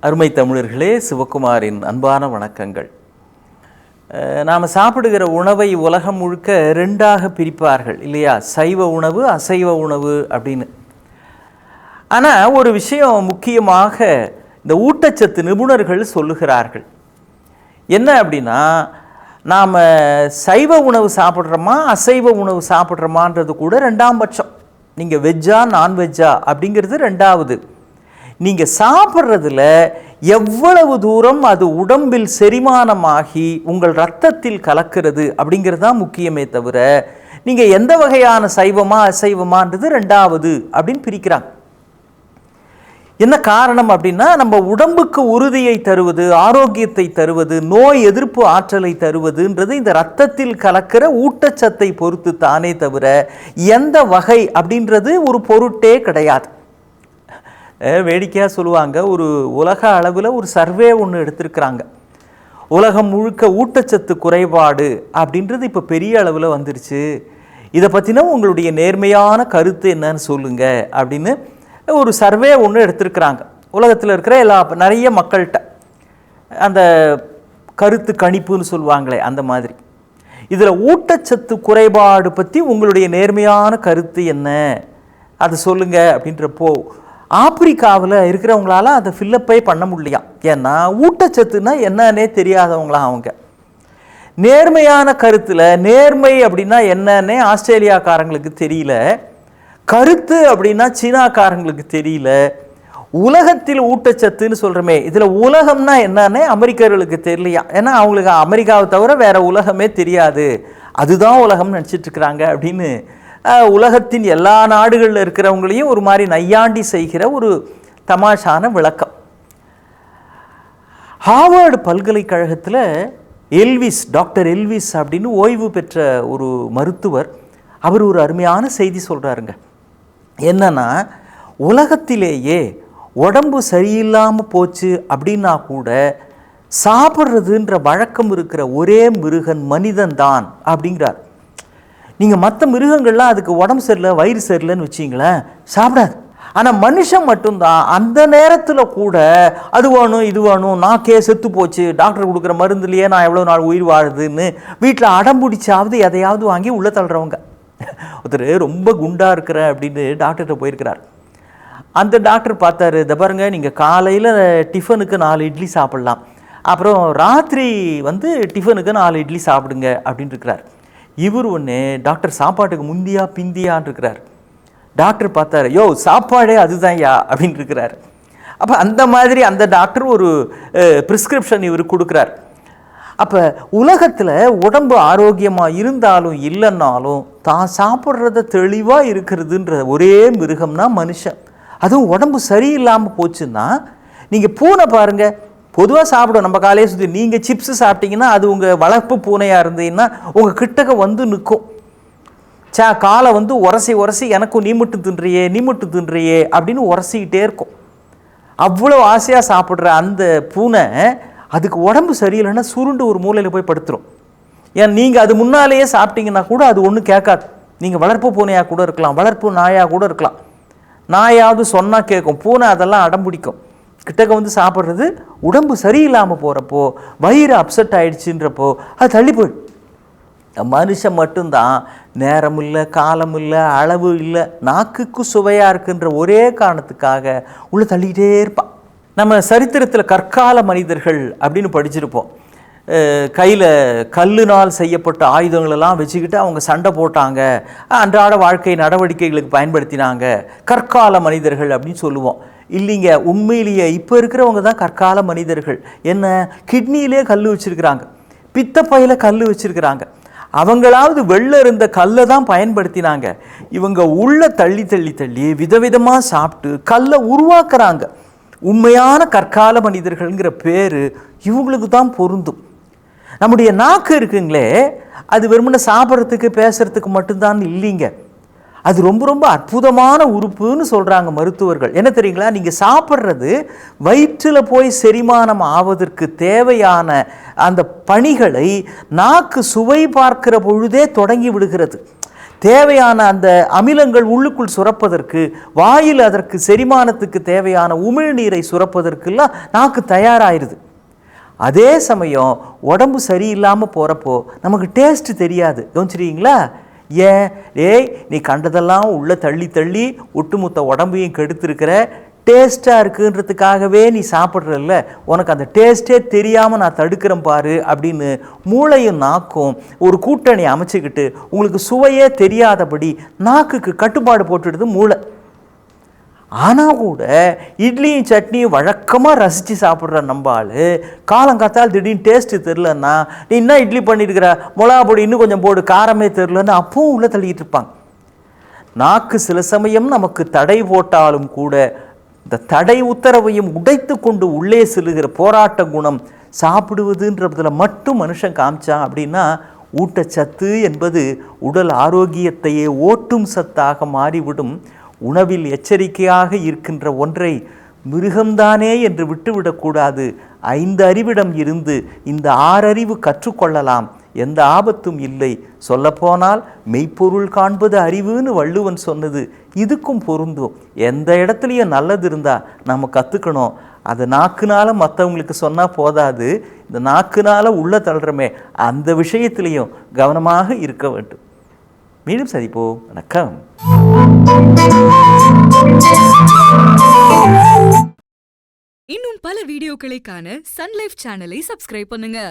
அருமை தமிழர்களே, சிவகுமாரின் அன்பான வணக்கங்கள். நாம் சாப்பிடுகிற உணவை உலகம் முழுக்க ரெண்டாக பிரிப்பார்கள் இல்லையா? சைவ உணவு, அசைவ உணவு அப்படின்னு. ஆனால் ஒரு விஷயம் முக்கியமாக இந்த ஊட்டச்சத்து நிபுணர்கள் சொல்லுகிறார்கள். என்ன அப்படின்னா, நாம் சைவ உணவு சாப்பிட்றோமா அசைவ உணவு சாப்பிட்றோமான்றது கூட ரெண்டாம் பட்சம். நீங்கள் வெஜ்ஜா நான்வெஜ்ஜா அப்படிங்கிறது ரெண்டாவது. நீங்கள் சாப்பிட்றதுல எவ்வளவு தூரம் அது உடம்பில் செரிமானமாகி உங்கள் இரத்தத்தில் கலக்கிறது அப்படிங்கிறது தான் முக்கியமே தவிர, நீங்கள் எந்த வகையான சைவமா அசைவமான்றது ரெண்டாவது அப்படின்னு பிரிக்கிறாங்க. என்ன காரணம் அப்படின்னா, நம்ம உடம்புக்கு உறுதியை தருவது, ஆரோக்கியத்தை தருவது, நோய் எதிர்ப்பு ஆற்றலை தருவதுன்றது இந்த இரத்தத்தில் கலக்கிற ஊட்டச்சத்தை பொறுத்து தானே தவிர எந்த வகை அப்படின்றது ஒரு பொருட்டே கிடையாது. வேடிக்கையாக சொல்லுவாங்க, ஒரு உலக அளவில் ஒரு சர்வே ஒன்று எடுத்திருக்கிறாங்க. உலகம் முழுக்க ஊட்டச்சத்து குறைபாடு அப்படின்றது இப்போ பெரிய அளவில் வந்துருச்சு. இதை பற்றினா உங்களுடைய நேர்மையான கருத்து என்னன்னு சொல்லுங்க அப்படின்னு ஒரு சர்வே ஒன்று எடுத்திருக்கிறாங்க. உலகத்தில் இருக்கிற நிறைய மக்கள்கிட்ட அந்த கருத்து கணிப்புன்னு சொல்லுவாங்களே, அந்த மாதிரி. இதில் ஊட்டச்சத்து குறைபாடு பற்றி உங்களுடைய நேர்மையான கருத்து என்ன, அதை சொல்லுங்க அப்படின்றப்போ ஆப்பிரிக்காவில் இருக்கிறவங்களால அதை ஃபில்லப்பே பண்ண முடியலையா. ஏன்னா ஊட்டச்சத்துனா என்னன்னே தெரியாதவங்களாம் அவங்க. நேர்மையான கருத்தில் நேர்மை அப்படின்னா என்னன்னே ஆஸ்திரேலியாக்காரங்களுக்கு தெரியல, கருத்து அப்படின்னா சீனாக்காரங்களுக்கு தெரியல. உலகத்தில் ஊட்டச்சத்துன்னு சொல்கிறோமே, இதில் உலகம்னா என்னன்னே அமெரிக்கர்களுக்கு தெரியலையா. ஏன்னா அவங்களுக்கு அமெரிக்காவை தவிர வேற உலகமே தெரியாது, அதுதான் உலகம்னு நினச்சிட்டு இருக்கிறாங்க அப்படின்னு உலகத்தின் எல்லா நாடுகளில் இருக்கிறவங்களையும் ஒரு மாதிரி நையாண்டி செய்கிற ஒரு தமாஷான விளக்கம். ஹார்வர்டு பல்கலைக்கழகத்தில் டாக்டர் எல்விஸ் அப்படின்னு ஓய்வு பெற்ற ஒரு மருத்துவர், அவர் ஒரு அருமையான செய்தி சொல்கிறாருங்க. என்னன்னா, உலகத்திலேயே உடம்பு சரியில்லாமல் போச்சு அப்படின்னா கூட சாப்பிட்றதுன்ற வழக்கம் இருக்கிற ஒரே மிருகன் மனிதன் தான் அப்படிங்கிறார். நீங்கள் மற்ற மிருகங்கள்லாம் அதுக்கு உடம்பு சரியில்லை, வயிறு சரியில்லைன்னு வச்சிங்களேன், சாப்பிடாது. ஆனால் மனுஷன் மட்டும்தான் அந்த நேரத்தில் கூட அது வேணும் இது வேணும், நாக்கே செத்து போச்சு, டாக்டர் கொடுக்குற மருந்துலையே நான் எவ்வளோ நாள் உயிர் வாழுதுன்னு வீட்டில் அடம்பிடிச்சாவது எதையாவது வாங்கி உள்ளே தள்ளுறவங்க. ஒருத்தர் ரொம்ப குண்டாக இருக்கிற அப்படின்னு டாக்டர்கிட்ட போயிருக்கிறார். அந்த டாக்டர் பார்த்தாரு, இதை பாருங்க, நீங்கள் காலையில் டிஃபனுக்கு 4 இட்லி சாப்பிட்லாம், அப்புறம் ராத்திரி டிஃபனுக்கு 4 இட்லி சாப்பிடுங்க அப்படின்னு இருக்கிறார். இவர் ஒன்று டாக்டர் சாப்பாட்டுக்கு முந்தியா பிந்தியான் இருக்கிறார். டாக்டர் பார்த்தாரு, யோ சாப்பாடே அதுதான் யா அப்படின்னு இருக்கிறார். அப்போ அந்த மாதிரி அந்த டாக்டர் ஒரு ப்ரிஸ்கிரிப்ஷன் இவர் கொடுக்குறார். அப்போ உலகத்தில் உடம்பு ஆரோக்கியமாக இருந்தாலும் இல்லைன்னாலும் தான் சாப்பிட்றத தெளிவாக இருக்கிறதுன்ற ஒரே மிருகம்னா மனுஷன். அதுவும் உடம்பு சரியில்லாமல் போச்சுன்னா, நீங்கள் பூனை பாருங்கள், பொதுவாக சாப்பிடும் நம்ம காலையை சுற்றி. நீங்கள் சிப்ஸு சாப்பிட்டீங்கன்னா அது உங்கள் வளர்ப்பு பூனையாக இருந்தீங்கன்னா உங்கள் கிட்டக்க நிற்கும். காலை உரசி உரசி எனக்கும் நீ மட்டும் தின்றியே அப்படின்னு உரசிக்கிட்டே இருக்கும். அவ்வளோ ஆசையாக சாப்பிட்ற அந்த பூனை அதுக்கு உடம்பு சரியில்லைன்னா சுருண்டு ஒரு மூலையில் போய் படுத்துரும். ஏன் நீங்கள் அது முன்னாலேயே சாப்பிட்டீங்கன்னா கூட அது ஒன்றும் கேட்காது. நீங்கள் வளர்ப்பு பூனையாக கூட இருக்கலாம், வளர்ப்பு நாயாக கூட இருக்கலாம். நாயாவது சொன்னால் கேட்கும், பூனை அதெல்லாம் அடம் பிடிக்கும். கிட்டக்க சாப்பிட்றது உடம்பு சரியில்லாமல் போகிறப்போ, வயிறு அப்செட் ஆகிடுச்சுன்றப்போ அது தள்ளி போயிடும். மனுஷன் மட்டும்தான் நேரம் இல்லை, காலம் இல்லை, அளவு இல்லை, நாக்குக்கு சுவையாக இருக்குன்ற ஒரே காரணத்துக்காக உள்ளே தள்ளிக்கிட்டே இருப்பான். நம்ம சரித்திரத்தில் கற்கால மனிதர்கள் அப்படின்னு படிச்சிருப்போம். கையில் கல்லுனால் செய்யப்பட்ட ஆயுதங்களெல்லாம் வச்சுக்கிட்டு அவங்க சண்டை போட்டாங்க, அன்றாட வாழ்க்கை நடவடிக்கைகளுக்கு பயன்படுத்தினாங்க, கற்கால மனிதர்கள் அப்படின்னு சொல்லுவோம். இல்லைங்க, உண்மையிலேயே இப்போ இருக்கிறவங்க தான் கற்கால மனிதர்கள். என்ன, கிட்னியிலே கல் வச்சுருக்கிறாங்க, பித்தப்பையில் கல் வச்சுருக்கிறாங்க. அவங்களாவது வெளில இருந்த கல்லை தான் பயன்படுத்தினாங்க. இவங்க உள்ள தள்ளி தள்ளி தள்ளி விதவிதமாக சாப்பிட்டு கல்லை உருவாக்குறாங்க. உண்மையான கற்கால மனிதர்கள்ங்கிற பேர் இவங்களுக்கு தான் பொருந்தும். நம்முடைய நாக்கு இருக்குங்களே, அது வெறுமனே சாப்பிட்றதுக்கு பேசுறதுக்கு மட்டும்தான் இல்லைங்க, அது ரொம்ப ரொம்ப அற்புதமான உறுப்புன்னு சொல்கிறாங்க மருத்துவர்கள். என்ன தெரியுங்களா, நீங்கள் சாப்பிட்றது வயிற்றில் போய் செரிமானம் ஆவதற்கு தேவையான அந்த பணிகளை நாக்கு சுவை பார்க்கிற பொழுதே தொடங்கி விடுகிறது. தேவையான அந்த அமிலங்கள் உள்ளுக்குள் சுரப்பதற்கு, வாயில் அதற்கு செரிமானத்துக்கு தேவையான உமிழ்நீரை சுரப்பதற்கெல்லாம் நாக்கு தயாராகிடுது. அதே சமயம் உடம்பு சரியில்லாமல் போகிறப்போ நமக்கு டேஸ்ட்டு தெரியாது. கவனிச்சிருக்கீங்களா? ஏன்? ஏய், நீ கண்டதெல்லாம் உள்ளே தள்ளி தள்ளி ஒட்டுமொத்த உடம்பையும் கெடுத்துருக்கிற, டேஸ்ட்டாக இருக்குன்றதுக்காகவே நீ சாப்பிட்றல்ல, உனக்கு அந்த டேஸ்ட்டே தெரியாமல் நான் தடுக்கிறேன் பாரு அப்படின்னு மூளையும் நாக்கும் ஒரு கூட்டணி அமைச்சிக்கிட்டு உங்களுக்கு சுவையே தெரியாதபடி நாக்குக்கு கட்டுப்பாடு போட்டுடுது மூளை. ஆனால் கூட இட்லியும் சட்னியும் வழக்கமாக ரசித்து சாப்பிட்ற நம்பாள் காலங்காத்தால் திடீர்னு டேஸ்ட்டு தெரிலன்னா, நீ என்ன இட்லி பண்ணியிருக்கிற, மிளகா பொடி இன்னும் கொஞ்சம் போடு, காரமே தெரிலன்னு அப்பவும் உள்ளே தள்ளிக்கிட்டு இருப்பாங்க. நாக்கு சில சமயம் நமக்கு தடை போட்டாலும் கூட இந்த தடை உத்தரவையும் உடைத்து கொண்டு உள்ளே செல்லுகிற போராட்ட குணம் சாப்பிடுவதுன்றதில் மட்டும் மனுஷன் காமிச்சான் அப்படின்னா, ஊட்டச்சத்து என்பது உடல் ஆரோக்கியத்தையே ஓட்டும் சத்தாக மாறிவிடும். உணவில் எச்சரிக்கையாக இருக்கின்ற ஒன்றை மிருகம்தானே என்று விட்டுவிடக்கூடாது. 5 அறிவிடம் இருந்து இந்த 6 அறிவு கற்றுக்கொள்ளலாம், எந்த ஆபத்தும் இல்லை. சொல்லப்போனால் மெய்ப்பொருள் காண்பது அறிவுன்னு வள்ளுவன் சொன்னது இதுக்கும் பொருந்தும். எந்த இடத்துலையும் நல்லது இருந்தால் நம்ம கற்றுக்கணும். அது நாக்குனால மற்றவங்களுக்கு சொன்னால் போதாது, இந்த நாக்குனால உள்ள தள்ளுறமே அந்த விஷயத்திலையும் கவனமாக இருக்க வேண்டும். மீண்டும் சந்திப்போம். வணக்கம். இன்னும் பல வீடியோக்களை காண சன் லைஃப் சேனலை சப்ஸ்கிரைப் பண்ணுங்க.